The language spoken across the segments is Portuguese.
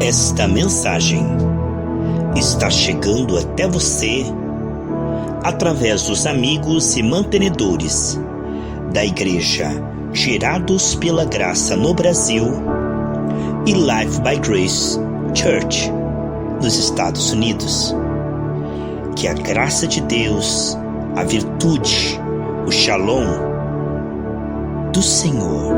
Esta mensagem está chegando até você através dos amigos e mantenedores da Igreja Gerados pela Graça no Brasil e Life by Grace Church nos Estados Unidos. Que a graça de Deus, a virtude, o Shalom do Senhor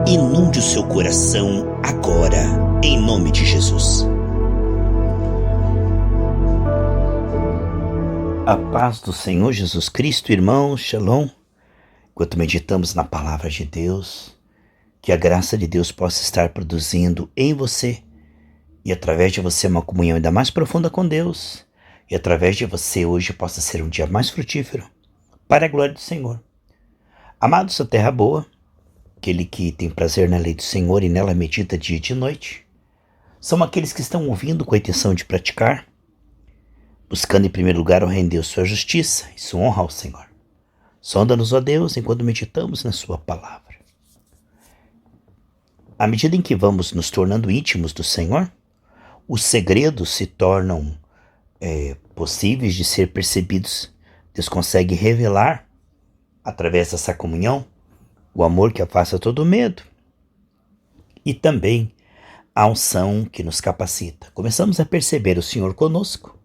inunde o seu coração agora, em nome de Jesus. A paz do Senhor Jesus Cristo, irmão, Shalom. Enquanto meditamos na palavra de Deus, que a graça de Deus possa estar produzindo em você e através de você uma comunhão ainda mais profunda com Deus, e através de você hoje possa ser um dia mais frutífero para a glória do Senhor. Amados, a terra boa, aquele que tem prazer na lei do Senhor e nela medita dia e de noite, são aqueles que estão ouvindo com a intenção de praticar, buscando em primeiro lugar o reino de Deus, sua justiça e sua honra ao Senhor. Sonda-nos, ó Deus, enquanto meditamos na sua palavra. À medida em que vamos nos tornando íntimos do Senhor, os segredos se tornam possíveis de ser percebidos. Deus consegue revelar, através dessa comunhão, o amor que afasta todo medo e também a unção que nos capacita. Começamos a perceber o Senhor conosco,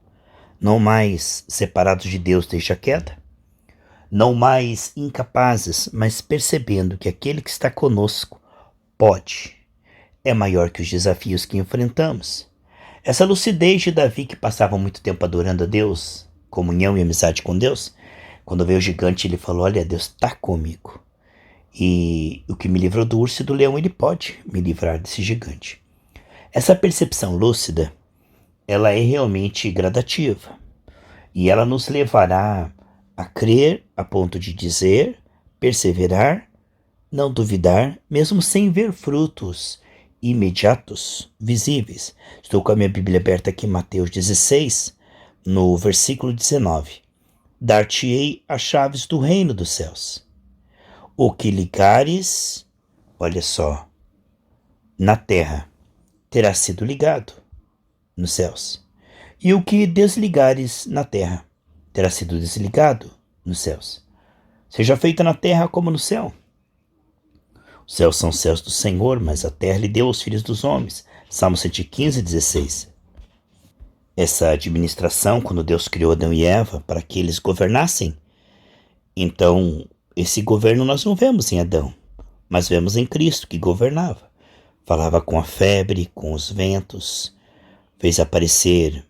não mais separados de Deus desde a queda, não mais incapazes, mas percebendo que aquele que está conosco pode, é maior que os desafios que enfrentamos. Essa lucidez de Davi, que passava muito tempo adorando a Deus, comunhão e amizade com Deus, quando veio o gigante ele falou: olha, Deus está comigo. E o que me livrou do urso e do leão, ele pode me livrar desse gigante. Essa percepção lúcida, ela é realmente gradativa. E ela nos levará a crer a ponto de dizer, perseverar, não duvidar, mesmo sem ver frutos imediatos, visíveis. Estou com a minha Bíblia aberta aqui em Mateus 16, no versículo 19. Dar-te-ei as chaves do reino dos céus. O que ligares, olha só, na terra, terá sido ligado nos céus. E o que desligares na terra, terá sido desligado nos céus. Seja feita na terra como no céu. Os céus são os céus do Senhor, mas a terra lhe deu aos filhos dos homens. Salmo 115, 16. Essa administração, quando Deus criou Adão e Eva para que eles governassem, então esse governo nós não vemos em Adão, mas vemos em Cristo, que governava. Falava com a febre, com os ventos, fez aparecer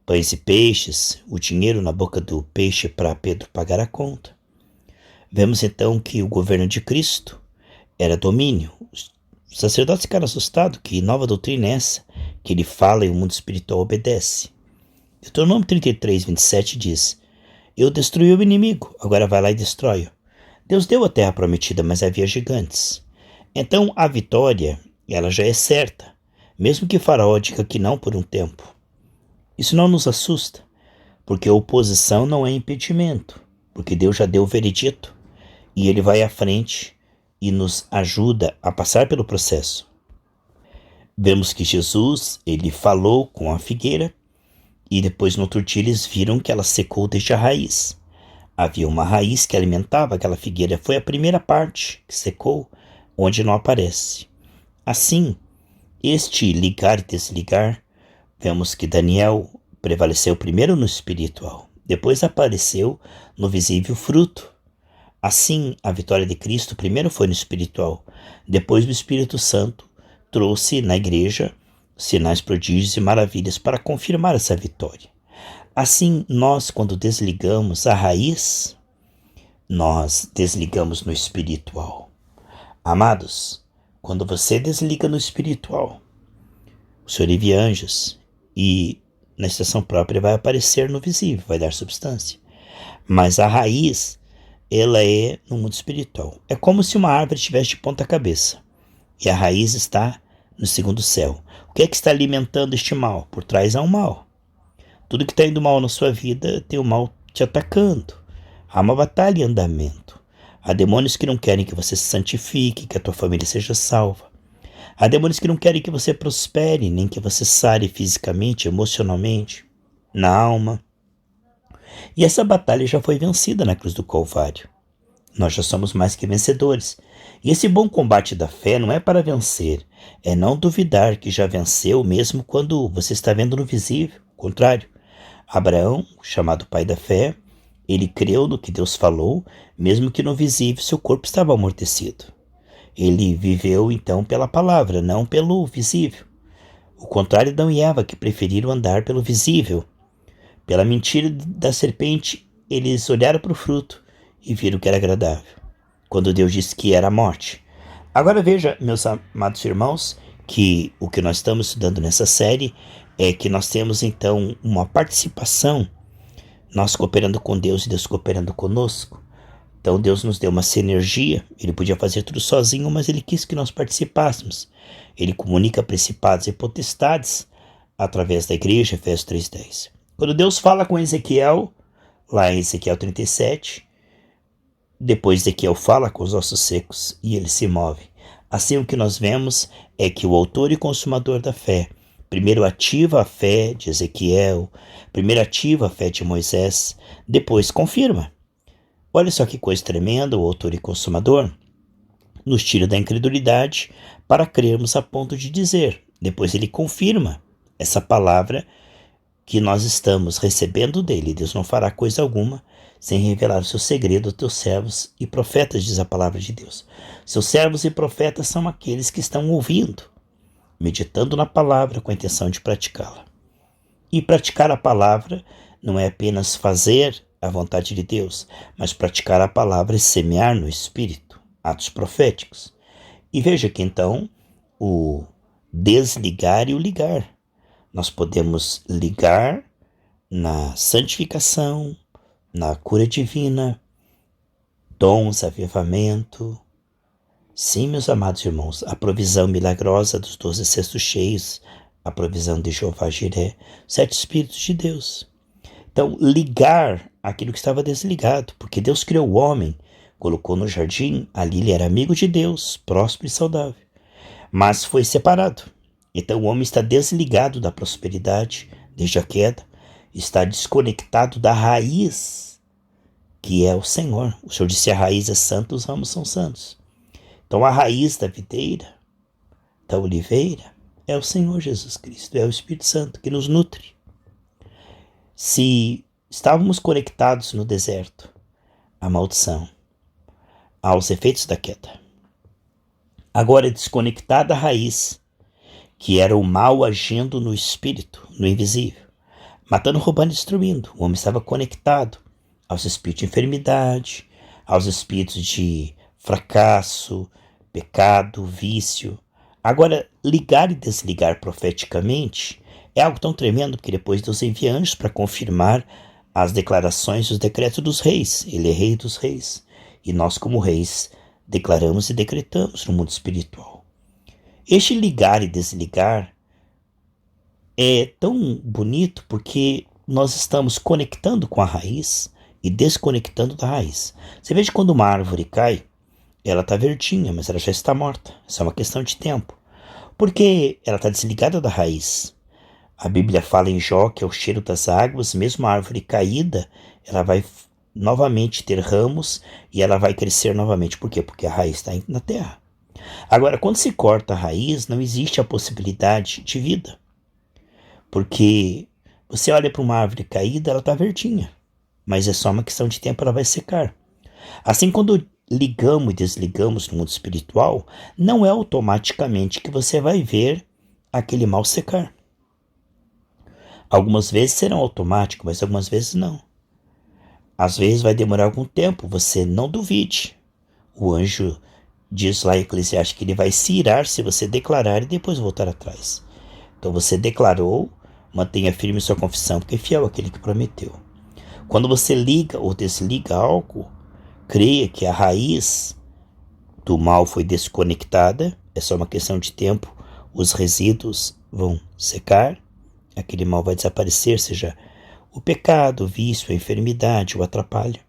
pães e peixes, o dinheiro na boca do peixe para Pedro pagar a conta. Vemos então que o governo de Cristo era domínio. Os sacerdotes ficaram assustados, que nova doutrina é essa, que ele fala e o mundo espiritual obedece. Deuteronômio 33, 27 diz: eu destruí o inimigo, agora vai lá e destrói-o. Deus deu a terra prometida, mas havia gigantes. Então a vitória, ela já é certa, mesmo que Faraó diga que não por um tempo. Isso não nos assusta, porque a oposição não é impedimento, porque Deus já deu o veredito e ele vai à frente e nos ajuda a passar pelo processo. Vemos que Jesus, ele falou com a figueira e depois no outro dia eles viram que ela secou desde a raiz. Havia uma raiz que alimentava aquela figueira. Foi a primeira parte que secou, onde não aparece. Assim, este ligar e desligar, vemos que Daniel prevaleceu primeiro no espiritual, depois apareceu no visível fruto. Assim, a vitória de Cristo primeiro foi no espiritual, depois o Espírito Santo trouxe na igreja sinais, prodígios e maravilhas para confirmar essa vitória. Assim, nós, quando desligamos a raiz, nós desligamos no espiritual. Amados, quando você desliga no espiritual, o Senhor envia anjos e na estação própria vai aparecer no visível, vai dar substância. Mas a raiz, ela é no mundo espiritual. É como se uma árvore estivesse de ponta cabeça e a raiz está no segundo céu. O que é que está alimentando este mal? Por trás há um mal. Tudo que está indo mal na sua vida tem o mal te atacando. Há uma batalha em andamento. Há demônios que não querem que você se santifique, que a tua família seja salva. Há demônios que não querem que você prospere, nem que você sare fisicamente, emocionalmente, na alma. E essa batalha já foi vencida na cruz do Calvário. Nós já somos mais que vencedores. E esse bom combate da fé não é para vencer, é não duvidar que já venceu mesmo quando você está vendo no visível. Ao contrário, Abraão, chamado pai da fé, ele creu no que Deus falou, mesmo que no visível seu corpo estava amortecido. Ele viveu então pela palavra, não pelo visível. O contrário de Adão e Eva, que preferiram andar pelo visível. Pela mentira da serpente, eles olharam para o fruto e viram que era agradável, quando Deus disse que era a morte. Agora veja, meus amados irmãos, que o que nós estamos estudando nessa série é que nós temos então uma participação, nós cooperando com Deus e Deus cooperando conosco. Então Deus nos deu uma sinergia, Ele podia fazer tudo sozinho, mas Ele quis que nós participássemos. Ele comunica principados e potestades através da igreja, Efésios 3:10. Quando Deus fala com Ezequiel, lá em Ezequiel 37, depois Ezequiel fala com os ossos secos e ele se move. Assim o que nós vemos é que o autor e consumador da fé, primeiro ativa a fé de Ezequiel, primeiro ativa a fé de Moisés, depois confirma. Olha só que coisa tremenda, o autor e consumador nos tira da incredulidade para crermos a ponto de dizer. Depois ele confirma essa palavra que nós estamos recebendo dele. Deus não fará coisa alguma sem revelar o seu segredo aos teus servos e profetas, diz a palavra de Deus. Seus servos e profetas são aqueles que estão ouvindo, meditando na palavra com a intenção de praticá-la. E praticar a palavra não é apenas fazer a vontade de Deus, mas praticar a palavra e semear no Espírito, atos proféticos. E veja que então o desligar e o ligar. Nós podemos ligar na santificação, na cura divina, dons, avivamento. Sim, meus amados irmãos, a provisão milagrosa dos 12 cestos cheios, a provisão de Jeová Jiré, 7 Espíritos de Deus. Então, ligar aquilo que estava desligado, porque Deus criou o homem, colocou no jardim, ali ele era amigo de Deus, próspero e saudável, mas foi separado. Então o homem está desligado da prosperidade desde a queda, está desconectado da raiz, que é o Senhor. O Senhor disse: a raiz é santa, os ramos são santos. Então a raiz da videira, da oliveira, é o Senhor Jesus Cristo, é o Espírito Santo que nos nutre. Se estávamos conectados no deserto, à maldição, aos efeitos da queda, agora é desconectada a raiz, que era o mal agindo no espírito, no invisível, matando, roubando e destruindo. O homem estava conectado aos espíritos de enfermidade, aos espíritos de fracasso, pecado, vício. Agora, ligar e desligar profeticamente é algo tão tremendo, porque depois Deus envia anjos para confirmar as declarações e os decretos dos reis. Ele é rei dos reis. E nós, como reis, declaramos e decretamos no mundo espiritual. Este ligar e desligar é tão bonito porque nós estamos conectando com a raiz e desconectando da raiz. Você veja que quando uma árvore cai, ela está verdinha, mas ela já está morta. Isso é uma questão de tempo. Porque ela está desligada da raiz. A Bíblia fala em Jó que é o cheiro das águas, mesmo a árvore caída, ela vai novamente ter ramos e ela vai crescer novamente. Por quê? Porque a raiz está na terra. Agora, quando se corta a raiz, não existe a possibilidade de vida. Porque você olha para uma árvore caída, ela está verdinha. Mas é só uma questão de tempo, ela vai secar. Assim, quando ligamos e desligamos no mundo espiritual, não é automaticamente que você vai ver aquele mal secar. Algumas vezes serão automáticos, mas algumas vezes não. Às vezes vai demorar algum tempo, você não duvide. O anjo diz lá em Eclesiastes que ele vai se irar se você declarar e depois voltar atrás. Então você declarou, mantenha firme sua confissão, porque é fiel aquele que prometeu. Quando você liga ou desliga algo, creia que a raiz do mal foi desconectada, é só uma questão de tempo, os resíduos vão secar, aquele mal vai desaparecer, seja o pecado, o vício, a enfermidade, o atrapalho.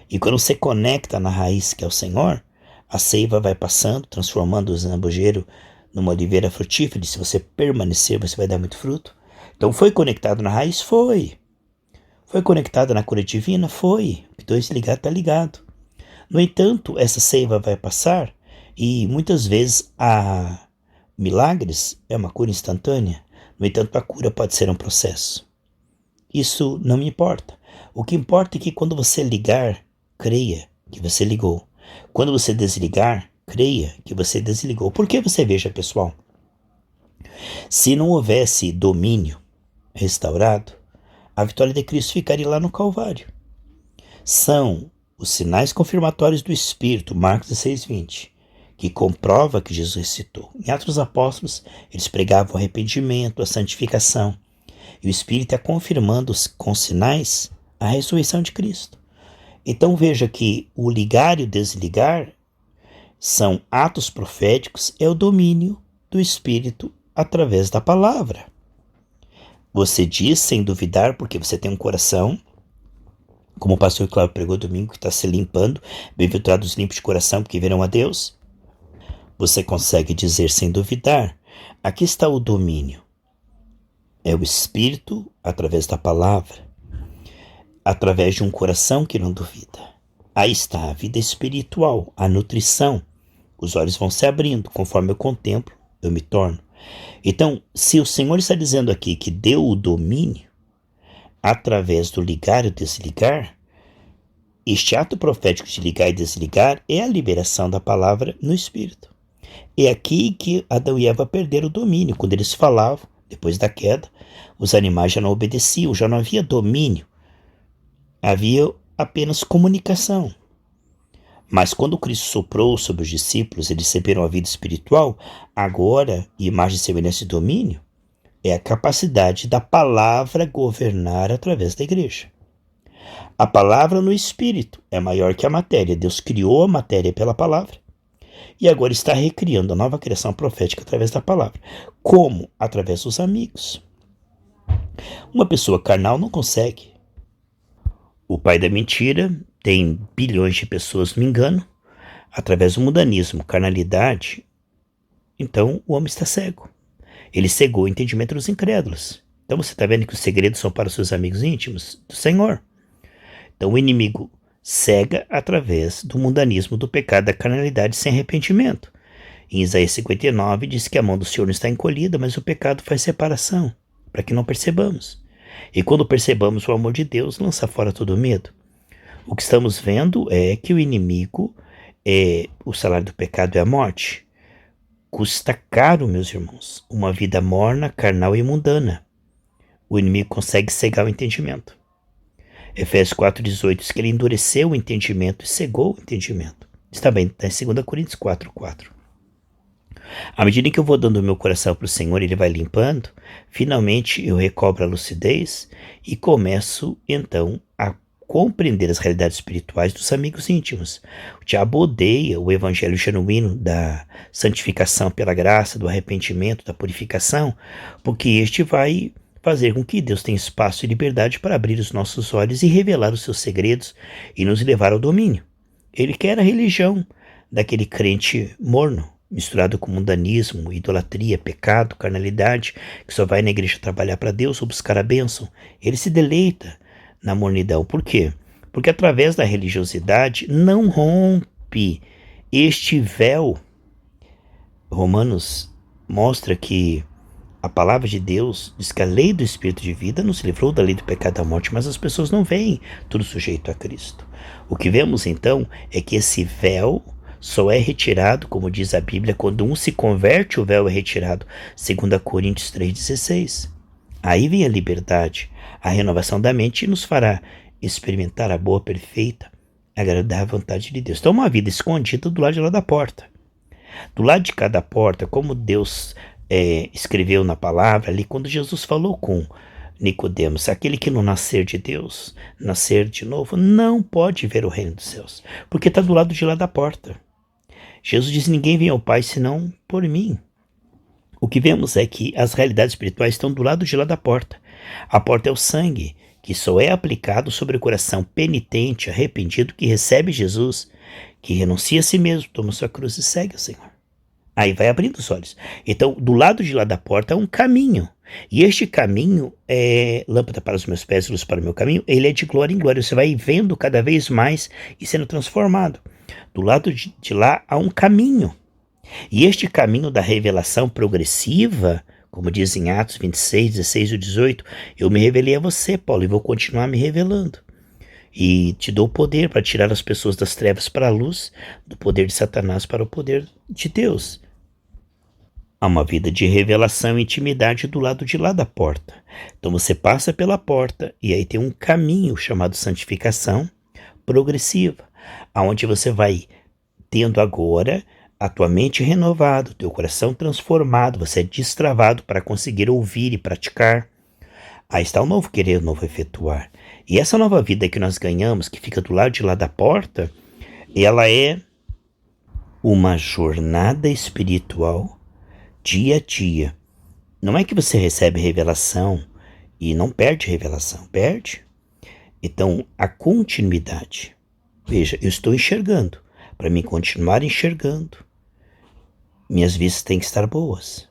E quando você conecta na raiz que é o Senhor, a seiva vai passando, transformando o zambujeiro numa oliveira frutífera, e se você permanecer, você vai dar muito fruto. Então foi conectado na raiz? Foi. Foi conectado na cura divina? Foi. O dois ligado está ligado. No entanto, essa seiva vai passar e muitas vezes há milagres, é uma cura instantânea. No entanto, a cura pode ser um processo. Isso não me importa. O que importa é que quando você ligar, creia que você ligou. Quando você desligar, creia que você desligou. Porque você veja, pessoal, se não houvesse domínio restaurado, a vitória de Cristo ficaria lá no Calvário. São os sinais confirmatórios do Espírito, Marcos 16:20, que comprova que Jesus ressuscitou. Em Atos dos Apóstolos, eles pregavam o arrependimento, a santificação. E o Espírito está confirmando com sinais a ressurreição de Cristo. Então veja que o ligar e o desligar são atos proféticos, é o domínio do Espírito através da palavra. Você diz sem duvidar, porque você tem um coração, como o pastor Cláudio pregou domingo, que está se limpando, bem-aventurados limpos de coração, porque verão a Deus. Você consegue dizer sem duvidar. Aqui está o domínio. É o Espírito através da palavra, através de um coração que não duvida. Aí está a vida espiritual, a nutrição. Os olhos vão se abrindo, conforme eu contemplo, eu me torno. Então, se o Senhor está dizendo aqui que deu o domínio através do ligar e desligar, este ato profético de ligar e desligar é a liberação da palavra no Espírito. É aqui que Adão e Eva perderam o domínio. Quando eles falavam, depois da queda, os animais já não obedeciam, já não havia domínio. Havia apenas comunicação. Mas quando Cristo soprou sobre os discípulos, eles receberam a vida espiritual, agora, imagem, semelhança e domínio, é a capacidade da palavra governar através da igreja. A palavra no Espírito é maior que a matéria. Deus criou a matéria pela palavra e agora está recriando a nova criação profética através da palavra. Como? Através dos amigos. Uma pessoa carnal não consegue. O pai da mentira tem bilhões de pessoas no engano através do mundanismo, carnalidade. Então o homem está cego. Ele cegou o entendimento dos incrédulos. Então você está vendo que os segredos são para os seus amigos íntimos do Senhor. Então o inimigo cega através do mundanismo, do pecado, da carnalidade sem arrependimento. Em Isaías 59 diz que a mão do Senhor não está encolhida, mas o pecado faz separação, para que não percebamos. E quando percebamos o amor de Deus, lança fora todo medo. O que estamos vendo é que o inimigo, o salário do pecado é a morte. Custa caro, meus irmãos, uma vida morna, carnal e mundana. O inimigo consegue cegar o entendimento. Efésios 4,18 diz que ele endureceu o entendimento e cegou o entendimento. Está bem, está em 2 Coríntios 4,4. À medida que eu vou dando o meu coração para o Senhor, ele vai limpando, finalmente eu recobro a lucidez e começo, então, a compreender as realidades espirituais dos amigos íntimos. O diabo odeia o evangelho genuíno da santificação pela graça, do arrependimento, da purificação, porque este vai fazer com que Deus tenha espaço e liberdade para abrir os nossos olhos e revelar os seus segredos e nos levar ao domínio. Ele quer a religião daquele crente morno, misturado com mundanismo, idolatria, pecado, carnalidade, que só vai na igreja trabalhar para Deus ou buscar a bênção. Ele se deleita na mornidão. Por quê? Porque através da religiosidade não rompe este véu. Romanos mostra que a palavra de Deus diz que a lei do Espírito de vida nos livrou da lei do pecado e da morte, mas as pessoas não veem tudo sujeito a Cristo. O que vemos então é que esse véu só é retirado, como diz a Bíblia, quando um se converte, o véu é retirado. 2 Coríntios 3,16. Aí vem a liberdade, a renovação da mente e nos fará experimentar a boa, perfeita, agradável vontade de Deus. Então uma vida escondida do lado de lá da porta. Do lado de cada porta, como Deus escreveu na palavra ali, quando Jesus falou com Nicodemos, aquele que não nascer de Deus, nascer de novo, não pode ver o reino dos céus, porque está do lado de lá da porta. Jesus diz, ninguém vem ao Pai senão por mim. O que vemos é que as realidades espirituais estão do lado de lá da porta. A porta é o sangue, que só é aplicado sobre o coração penitente, arrependido, que recebe Jesus, que renuncia a si mesmo, toma sua cruz e segue o Senhor. Aí vai abrindo os olhos. Então, do lado de lá da porta é um caminho. E este caminho é lâmpada para os meus pés, luz para o meu caminho. Ele é de glória em glória. Você vai vendo cada vez mais e sendo transformado. Do lado de lá há um caminho. E este caminho da revelação progressiva, como diz em Atos 26, 16 e 18, eu me revelei a você, Paulo, e vou continuar me revelando. E te dou poder para tirar as pessoas das trevas para a luz, do poder de Satanás para o poder de Deus. Há uma vida de revelação e intimidade do lado de lá da porta. Então você passa pela porta e aí tem um caminho chamado santificação progressiva, aonde você vai tendo agora a tua mente renovada, o teu coração transformado, você é destravado para conseguir ouvir e praticar. Aí está o novo querer, o novo efetuar. E essa nova vida que nós ganhamos, que fica do lado de lá da porta, ela é uma jornada espiritual dia a dia. Não é que você recebe revelação e não perde revelação, perde. Então, a continuidade. Veja, eu estou enxergando. Para mim continuar enxergando, minhas vistas têm que estar boas.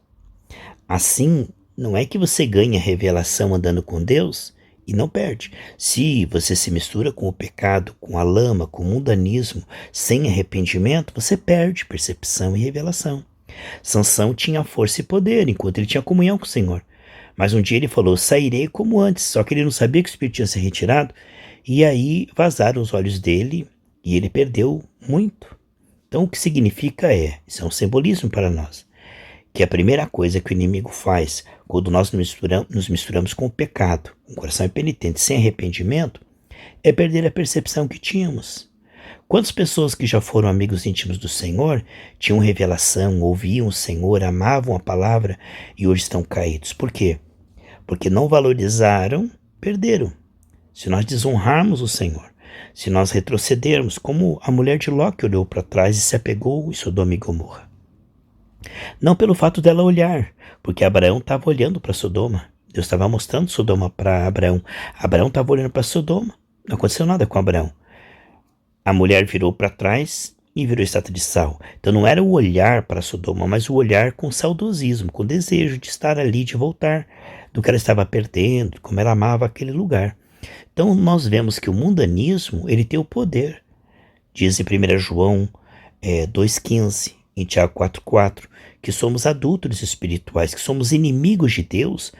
Assim, não é que você ganha revelação andando com Deus e não perde. Se você se mistura com o pecado, com a lama, com o mundanismo, sem arrependimento, você perde percepção e revelação. Sansão tinha força e poder enquanto ele tinha comunhão com o Senhor. Mas um dia ele falou, sairei como antes, só que ele não sabia que o Espírito tinha se retirado, e aí vazaram os olhos dele e ele perdeu muito. Então o que significa isso é um simbolismo para nós, que a primeira coisa que o inimigo faz quando nós nos misturamos com o pecado, um coração impenitente, sem arrependimento, é perder a percepção que tínhamos. Quantas pessoas que já foram amigos íntimos do Senhor tinham revelação, ouviam o Senhor, amavam a palavra e hoje estão caídos? Por quê? Porque não valorizaram, perderam. Se nós desonrarmos o Senhor, se nós retrocedermos, como a mulher de Ló que olhou para trás e se apegou em Sodoma e Gomorra. Não pelo fato dela olhar, porque Abraão estava olhando para Sodoma. Deus estava mostrando Sodoma para Abraão. Abraão estava olhando para Sodoma. Não aconteceu nada com Abraão. A mulher virou para trás e virou estátua de sal. Então não era o olhar para Sodoma, mas o olhar com saudosismo, com desejo de estar ali, de voltar, do que ela estava perdendo, como ela amava aquele lugar. Então nós vemos que o mundanismo, ele tem o poder. Diz em 1 João 2,15, em Tiago 4,4, que somos adúlteros espirituais, que somos inimigos de Deus,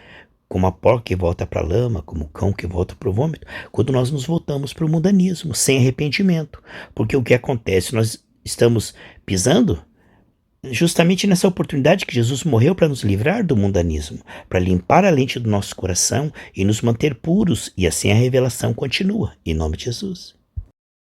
como a porca que volta para a lama, como o cão que volta para o vômito, quando nós nos voltamos para o mundanismo, sem arrependimento. Porque o que acontece? Nós estamos pisando justamente nessa oportunidade que Jesus morreu para nos livrar do mundanismo, para limpar a lente do nosso coração e nos manter puros, e assim a revelação continua, em nome de Jesus.